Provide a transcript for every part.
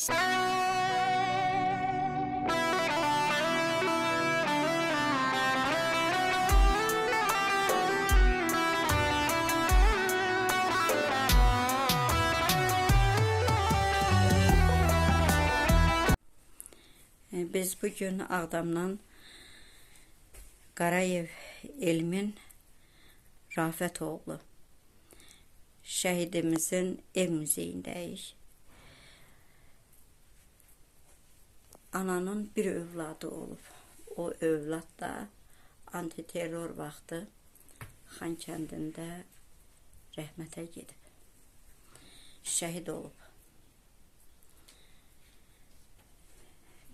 Biz bugün Ağdamdan Qarayev Elmin Rafət oğlu şəhidimizin ev muzeyindəyik. Ananın bir övladı olub. O övlad da antiterror vaxtı Xankəndində rəhmətə gedib. Şəhid olub.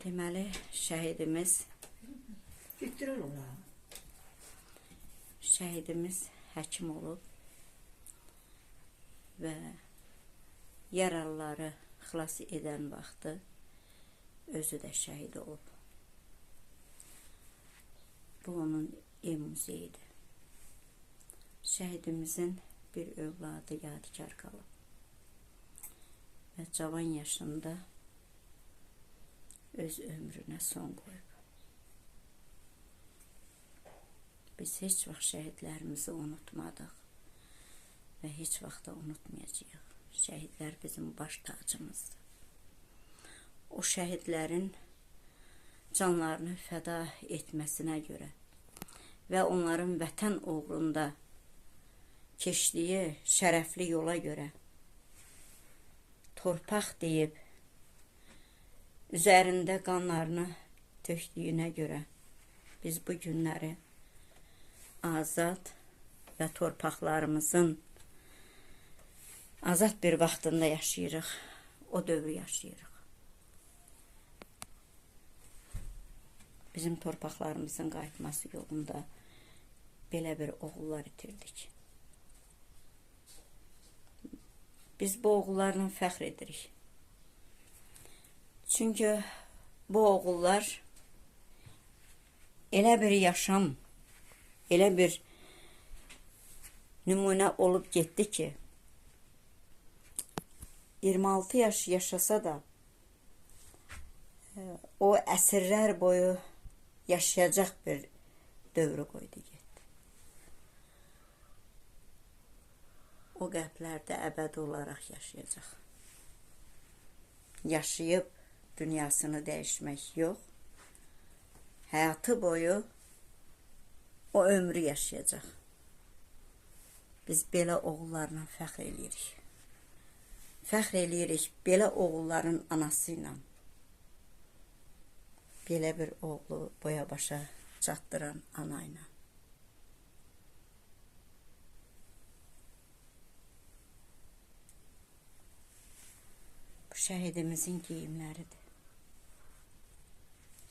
Deməli, şəhidimiz həkim olub və yaralıları xilas edən vaxtı özü də şəhid olub. Bu onun ev muzeyidir. Şəhidimizin bir övladı yadigar qalıb və cavan yaşında öz ömrünə son qoyub. Biz heç vaxt şəhidlərimizi unutmadıq və heç vaxt da unutmayacağıq. Şəhidlər bizim baş tacımızdır. O şəhidlərin canlarını fəda etməsinə görə və onların vətən uğrunda keçdiyi şərəfli yola görə torpaq deyib üzərində qanlarını tökdüyünə görə biz bu günləri azad və torpaqlarımızın azad bir vaxtında yaşayırıq, o dövrü yaşayırıq. Bizim torpaqlarımızın qayıtması yolunda belə bir oğullar itirdik. Biz bu oğullarla fəxr edirik. Çünki bu oğullar elə bir yaşam, elə bir nümunə olub getdi ki, 26 yaş yaşasa da o əsrlər boyu yaşayacaq bir dövrü qoydu getdi. O qəlblərdə əbədi olaraq yaşayacaq. Yaşayıb dünyasını dəyişmək yox, həyatı boyu o ömrü yaşayacaq. Biz belə oğullarla fəxr edirik. Fəxr edirik belə oğulların anası ilə. Belə bir oğlu boya başa çatdıran ana ilə. Bu şəhidimizin geyimləridir.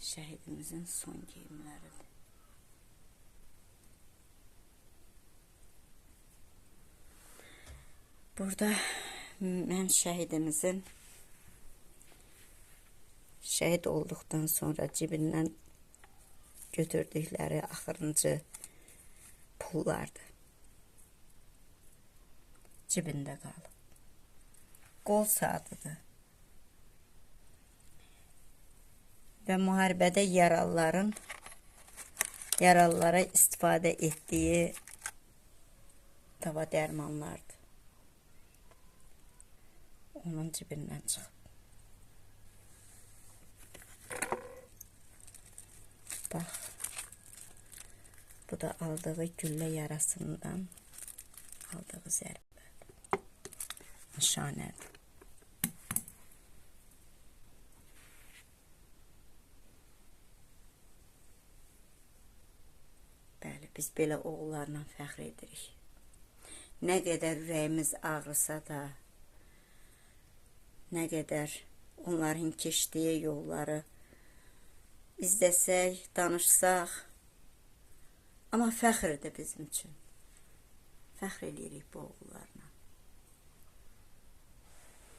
Şəhidimizin son geyimləridir. Burada mən şəhidimizin şəhid olduqdan sonra cibindən götürdükləri axırıncı pullardır. Cibində qalıb. Qol saatıdır. Və müharibədə yaralılara istifadə etdiyi dava dərmanlardır. Onun cibindən çıxıb. Bax, bu da aldığı güllə yarasından aldığı zərbədir. Nişanədir. Bəli, biz belə oğullarla fəxr edirik. Nə qədər ürəyimiz ağrısa da, nə qədər onların keçdiyi yolları izləsək, danışsaq, amma fəxrdir bizim üçün. Fəxr edirik bu oğullarla.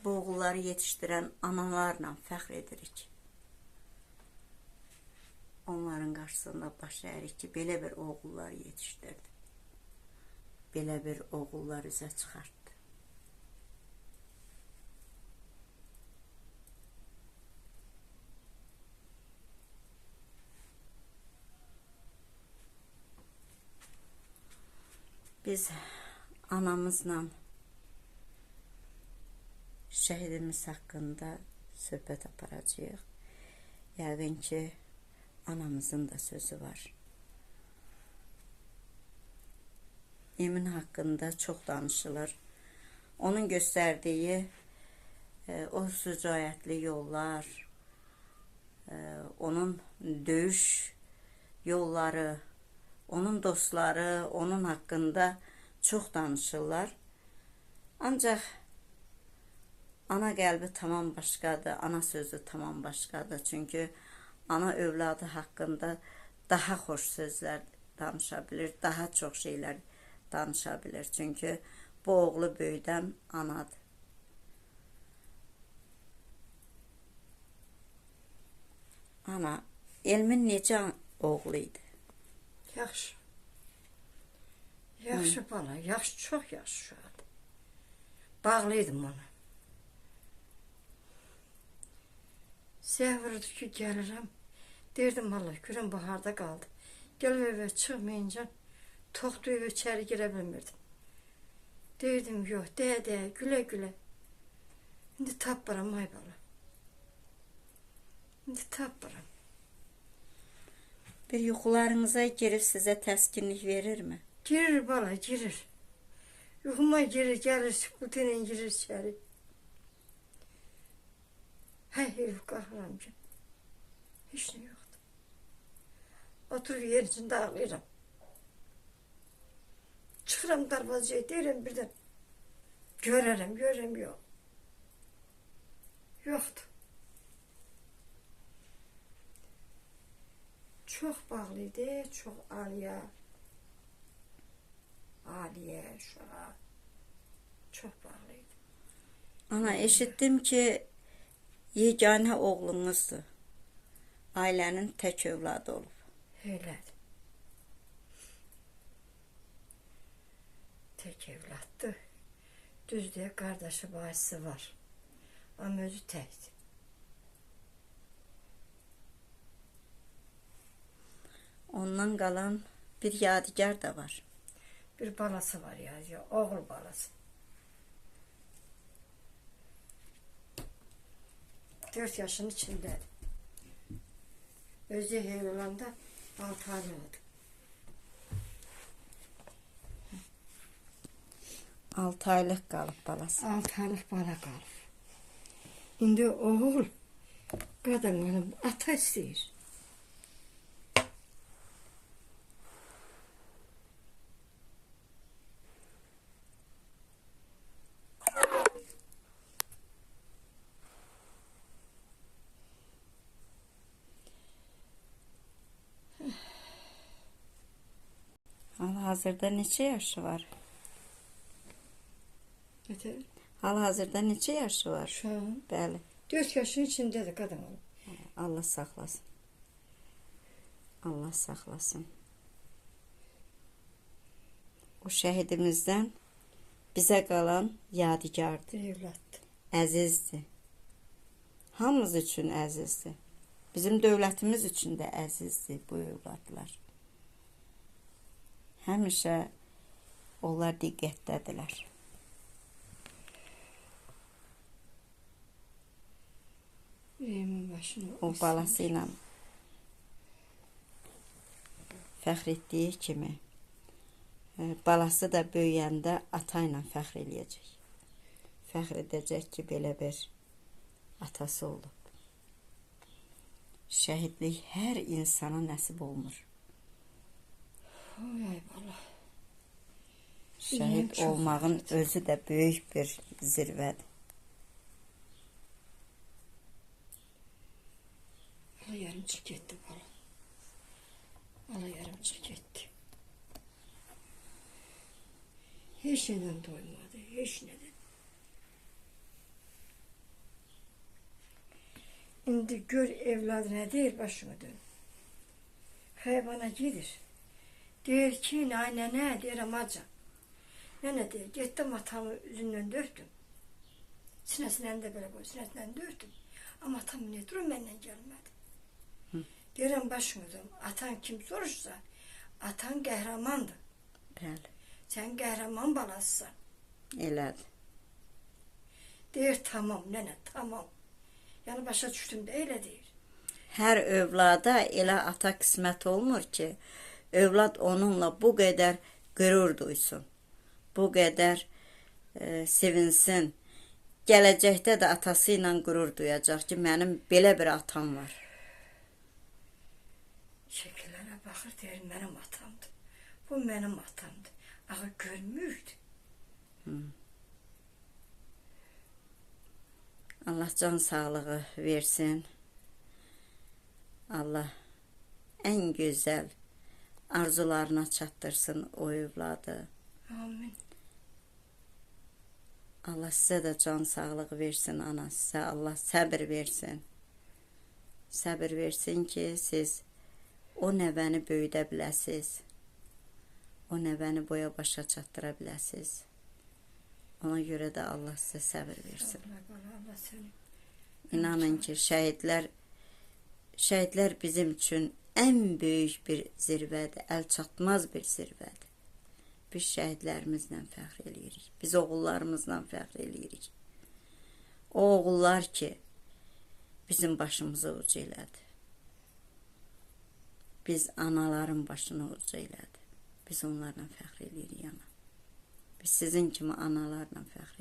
Bu oğulları yetişdirən analarla fəxr edirik. Onların qarşısında baş əyirik ki, belə bir oğullar yetişdirdi. Belə bir oğullar üzə çıxartdı. Biz anamızla şəhidimiz haqqında söhbət aparacağıq. Yəqin ki, anamızın da sözü var. Emin haqqında çox danışılır. Onun göstərdiyi o sücayətli yollar, onun döyüş yolları, onun dostları, onun haqqında çox danışırlar. Ancaq ana qəlbi tamam başqadır, ana sözü tamam başqadır. Çünki ana övladı haqqında daha xoş sözlər danışa bilir, daha çox şeylər danışa bilir. Çünki bu oğlu böyüdən anadır. Ana, Elmin necə oğlu idi? Yaxşı. Yaxşı bala, yaxşı, çox yaxşı uşaqdır. Bağlıydım ona. Səhv vurdu ki, gəlirəm. Deyirdim, Allah, görəm baharda qaldı. Gəlib evə çıxmayınca toxdu evə içəri girə bilmirdim. Deyirdim, yox, dəyə, gülə. İndi tapmıram, ay bala. İndi tapmıram. Bir yuxularınıza girib sizə təskinlik verirmi? Girir bala, girir. Yuxuma girir, gəlir, skuterlə girir içəri. Heyf, qalxıram ki. Heç nə yoxdur. Oturub yer içində ağlayıram. Çıxıram darvazaya, deyirəm birdən. Görərəm, yox. Yoxdur. Çox bağlıydı, çox aliyə uşağa. Çox bağlıydı. Ana, eşitdim ki, yeganə oğlunuzdur. Ailənin tək övladı olub. Elədir. Tək evladdır. Düzdür, qardaşı bacısı var. Amma özü təkdir. Ondan qalan bir yadigar da var. Bir balası var ya, oğul balası. 4 yaşının içindədir. Özü evl olanda 6 ay oldu. 6 aylıq qalıb balası. 6 aylıq bala qalıb. İndi oğul qadın olub ata istəyir. Hal-hazırda neçə yaşı var? Yeter. Hal-hazırda neçə yaşı var? Şu an Bəli. 4 yaşın içindədir qadın olub. Allah saxlasın. Allah saxlasın. O şəhidimizdən bizə qalan yadigardır. Evladdır. Əzizdir. Hamımız üçün əzizdir. Bizim dövlətimiz üçün də əzizdir bu övladlar. Həmişə onlar diqqətdədirlər. Emin başına. O balası ilə fəxr etdiyi kimi balası da böyüyəndə ata ilə fəxr eləyəcək. Fəxr edəcək ki, belə bir atası olub. Şəhidlik hər insana nəsib olmur. Ay bala. Şəhid olmağın özü də böyük bir zirvədir. Ala yarımçıq getdi bala. Ala yarımçıq getdi. Heç nədən doymadı, heç nədən. İndi gör evladı nə deyir başımı dön. Xəybana gedir. Deyir ki, nənə, deyirəm acan. Nənə deyir, getdim atamı üzündən dördüm. Sinəsindən də belə qoy, sinəsindən dördüm. Amma atam nə durur, məndən gəlmədi. Deyirəm başımı dön, atan kim soruşsa, atan qəhrəmandır. Bəli. Sən qəhrəman balasısan. Elədir. Deyir, tamam nənə, tamam. Yəni başa düşdüm də elə deyir. Hər övlada elə ata qismət olmur ki, övlad onunla bu qədər qürur duysun, bu qədər sevinsin. Gələcəkdə də atası ilə qürur duyacaq ki, mənim belə bir atam var. Şəkillərə baxır, deyir, mənim atamdır. Bu mənim atamdır. Ağa görmürdü. Allah can sağlığı versin. Allah ən gözəl arzularına çatdırsın o övladı. Amin. Allah sizə də can sağlığı versin, ana. Sizə Allah səbir versin. Səbir versin ki, siz o nəvəni böyüdə biləsiniz. O nəvəni boya başa çatdıra biləsiniz. Ona görə də Allah sizə səbir versin. Allah səni. İnanın ki, şəhidlər bizim üçün ən böyük bir zirvədir, əl çatmaz bir zirvədir. Biz şəhidlərimizlə fəxr eləyirik, biz oğullarımızla fəxr eləyirik. O oğullar ki, bizim başımıza ucu elədi. Biz anaların başına ucu elədi. Biz onlarla fəxr eləyirik ana. Biz sizin kimi analarla fəxr